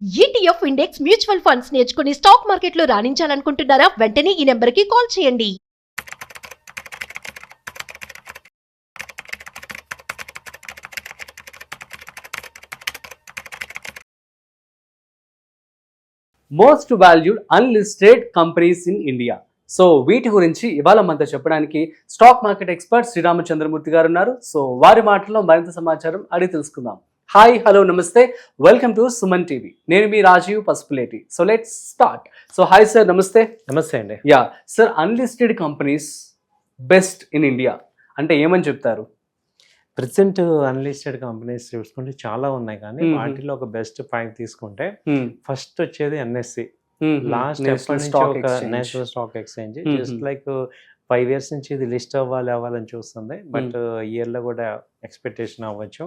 ETF index mutual funds నేర్చుకుని stock మార్కెట్లో రాణించాలనుకుంటున్నారా? వెంటనే ఈ నెంబర్కి కాల్ చేయండి. Most valued unlisted companies in India. So వీటి గురించి ఇవాళ మనతో చెప్పడానికి స్టాక్ మార్కెట్ ఎక్స్పర్ట్ శ్రీరామచంద్రమూర్తి గారు ఉన్నారు. సో వారి మాటల్లో మరింత సమాచారం అడిగి తెలుసుకుందాం. హాయ్, హలో, నమస్తే, వెల్కమ్ టు సుమన్ టీవీ. నేను మీ Rajeev Pasupuleti. So let's start. So hi sir, నమస్తే. నమస్తే అండి. Yeah sir, unlisted companies best in India అంటే ఏమని చెప్తారు? ప్రెసెంట్ అన్లిస్టెడ్ కంపెనీస్ చూసుకుంటే చాలా ఉన్నాయి, కానీ వాటిలో ఒక బెస్ట్ 5 తీసుకుంటే ఫస్ట్ వచ్చేది NSE. Last national stock exchange. Just like 5 years నుంచి ఇది లిస్ట్ అవ్వాలని చూస్తుంది, బట్ ఇయర్లో కూడా ఎక్స్పెక్టేషన్ అవ్వచ్చు.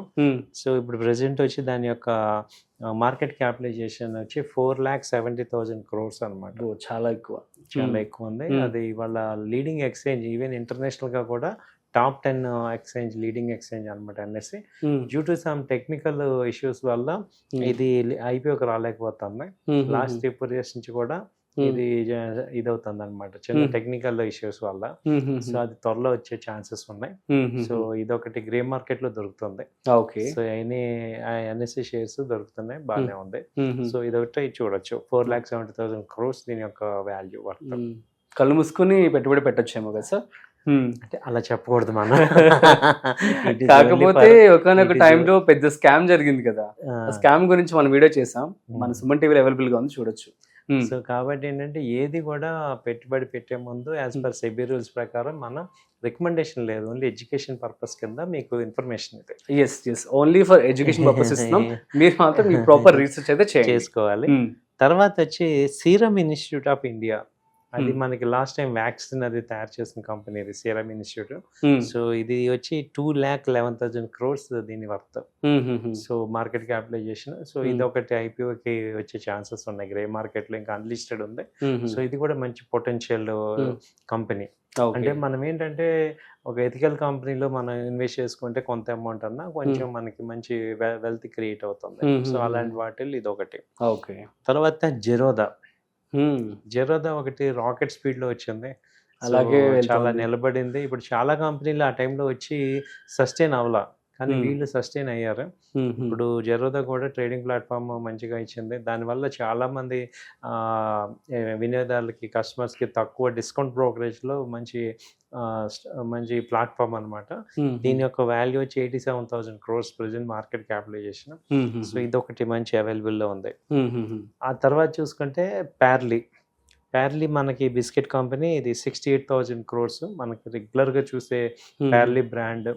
సో ఇప్పుడు ప్రెసెంట్ వచ్చి దాని యొక్క మార్కెట్ క్యాపిటలైజేషన్ వచ్చి 4,70,000 crores అనమాట. చాలా ఎక్కువ, చాలా ఎక్కువ ఉంది. అది వాళ్ళ లీడింగ్ ఎక్స్చేంజ్, ఈవెన్ ఇంటర్నేషనల్ గా కూడా టాప్ 10 ఎక్స్చేంజ్, లీడింగ్ ఎక్స్చేంజ్ అనమాట NSE. Due to some technical issues వల్ల ఇది ఐపీఓకి రాలేకపోతుంది. లాస్ట్ 3 years నుంచి కూడా ఇది అవుతుంది అనమాట, చిన్న టెక్నికల్ ఇష్యూస్ వల్ల. సో అది త్వరలో వచ్చే ఛాన్సెస్ ఉన్నాయి. సో ఇదొకటి గ్రే మార్కెట్ లో దొరుకుతుంది. సో ఎన్ఎస్సి షేర్స్ దొరుకుతున్నాయి, బాగానే ఉంది. సో ఇదొకటి చూడొచ్చు. 4,70,000 crores దీని యొక్క వాల్యూ. కళ్ళు మూసుకుని పెట్టుబడి పెట్టొచ్చేమో కదా సార్? అంటే అలా చెప్పకూడదు మనం. కాకపోతే ఒకనొక టైంలో పెద్ద స్కామ్ జరిగింది కదా, స్కామ్ గురించి మనం వీడియో చేసాం, మన సుమన్ టీవీలో అవైలబుల్ గా ఉంది, చూడొచ్చు. సో కాబట్టి ఏంటంటే ఏది కూడా పెట్టుబడి పెట్టే ముందు యాజ్ పర్ సెబీ రూల్స్ ప్రకారం మనం రికమెండేషన్ లేదు, ఓన్లీ ఎడ్యుకేషన్ పర్పస్ కింద మీకు ఇన్ఫర్మేషన్ ఇది. Yes, only for education purpose ఇస్తున్నాం. మీరు మాత్రం మీ ప్రాపర్ రీసెర్చ్ అయితే చేసుకోవాలి. తర్వాత వచ్చి సీరం ఇన్స్టిట్యూట్ ఆఫ్ ఇండియా, అది మనకి లాస్ట్ టైం వ్యాక్సిన్ అది తయారు చేసిన కంపెనీ, ఇది సీరం ఇన్స్టిట్యూట్. సో ఇది వచ్చి 2,11,000 crores దీని worth. So market capitalization. So ఇది ఒకటి ఐపీఓకి వచ్చే ఛాన్సెస్ ఉన్నాయి. గ్రే మార్కెట్ లో ఇంకా అన్లిస్టెడ్ ఉంది. సో ఇది కూడా మంచి పొటెన్షియల్ కంపెనీ. అంటే మనం ఏంటంటే ఒక ఎథికల్ కంపెనీలో మనం ఇన్వెస్ట్ చేసుకుంటే కొంత అమౌంట్ అన్నా కొంచెం మనకి మంచి వెల్త్ క్రియేట్ అవుతుంది. సో అలాంటి వాటిల్లో ఇది ఒకటి. తర్వాత జెరోదా ఒకటి రాకెట్ స్పీడ్ లో వచ్చింది, అలాగే చాలా నిలబడింది. ఇప్పుడు చాలా కంపెనీలు ఆ టైంలో వచ్చి సస్టైన్ అవ్వాల, కానీ వీళ్ళు సస్టైన్ అయ్యారు. ఇప్పుడు జెరోదా కూడా ట్రేడింగ్ ప్లాట్ఫామ్ మంచిగా ఇచ్చింది. దానివల్ల చాలా మంది వినియోగదారులకి, కస్టమర్స్ కి తక్కువ డిస్కౌంట్ బ్రోకరేజ్ లో మంచి ప్లాట్ఫామ్ అనమాట. దీని యొక్క వాల్యూ వచ్చి 87,000 crores present market capitalization. So ఇదొకటి మంచి అవైలబుల్ లో ఉంది. ఆ తర్వాత చూసుకుంటే ప్యార్లీ మనకి బిస్కెట్ కంపెనీ, ఇది 68,000 crores. మనకి రెగ్యులర్ గా చూసే ప్యార్లీ బ్రాండ్.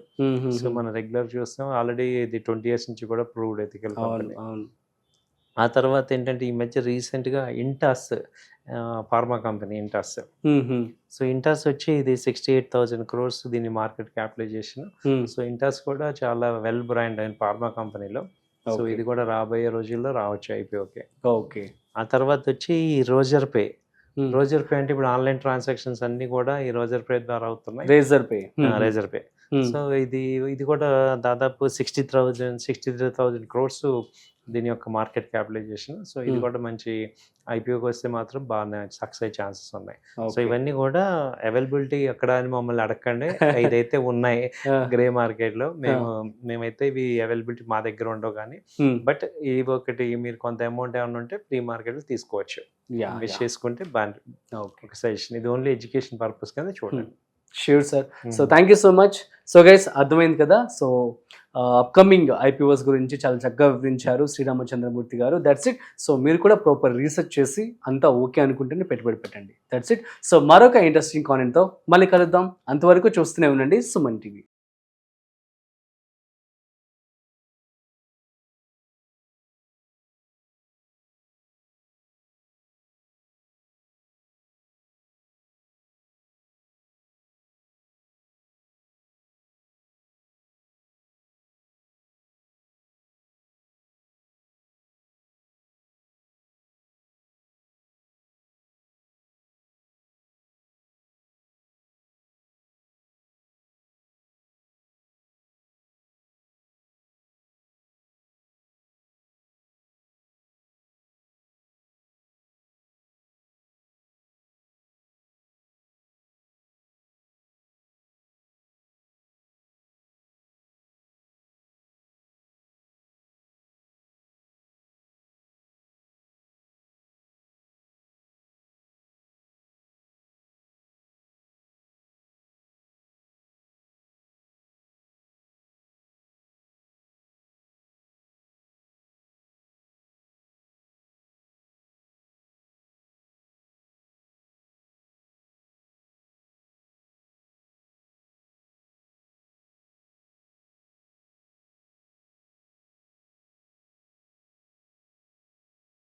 సో మనం రెగ్యులర్ చూస్తాం, ఆల్రెడీ ఇది 20 years నుంచి కూడా ప్రూవ్డ్ ఎథికల్ కంపెనీ. ఆ తర్వాత ఏంటంటే ఈ మధ్య రీసెంట్ గా Intas pharma company, Intas. So Intas వచ్చి ఇది 68,000 crores దీని మార్కెట్ క్యాపిటలైజేషన్. సో ఇంటాస్ కూడా చాలా వెల్ బ్రాండ్ అయిన ఫార్మా కంపెనీలో. సో ఇది కూడా రాబోయే రోజుల్లో రావచ్చు ఐపీఓకే. ఓకే. ఆ తర్వాత వచ్చి రోజర్ పే అంటే ఇప్పుడు ఆన్లైన్ ట్రాన్సాక్షన్స్ అన్ని కూడా ఈ రోజర్ పే ద్వారా అవుతున్నాయి. Razor pay. సో ఇది కూడా దాదాపు 63,000 crores దీని యొక్క మార్కెట్ క్యాపిటలైజేషన్. సో ఇది కూడా మంచి ఐపీఓకి వస్తే మాత్రం బాగా సక్సెస్ అయ్యే ఛాన్సెస్ ఉన్నాయి. సో ఇవన్నీ కూడా అవైలబిలిటీ ఎక్కడ అని మమ్మల్ని అడగండి, ఇదైతే ఉన్నాయి గ్రే మార్కెట్ లో. మేమైతే ఇవి అవైలబిలిటీ మా దగ్గర ఉండవు, కానీ బట్ ఇవి ఒకటి మీరు కొంత అమౌంట్ ఏమైనా ఉంటే ప్రీ మార్కెట్ లో తీసుకోవచ్చు, ఇన్వెస్ట్ చేసుకుంటే బాగా ఒక సజెషన్. ఇది ఓన్లీ ఎడ్యుకేషన్ పర్పస్ కింద చూడండి. Sure sir. So thank you so much. So guys, అర్థమైంది కదా. సో అప్కమింగ్ ఐపీఓస్ గురించి చాలా చక్కగా వివరించారు శ్రీరామచంద్రమూర్తి గారు. That's it. సో మీరు కూడా ప్రాపర్ రీసెర్చ్ చేసి అంతా ఓకే అనుకుంటేనే పెట్టుబడి పెట్టండి. That's it. సో మరొక ఇంట్రెస్టింగ్ కామెంట్తో మళ్ళీ కలుద్దాం. అంతవరకు చూస్తూనే ఉండండి సుమన్ టీవీ.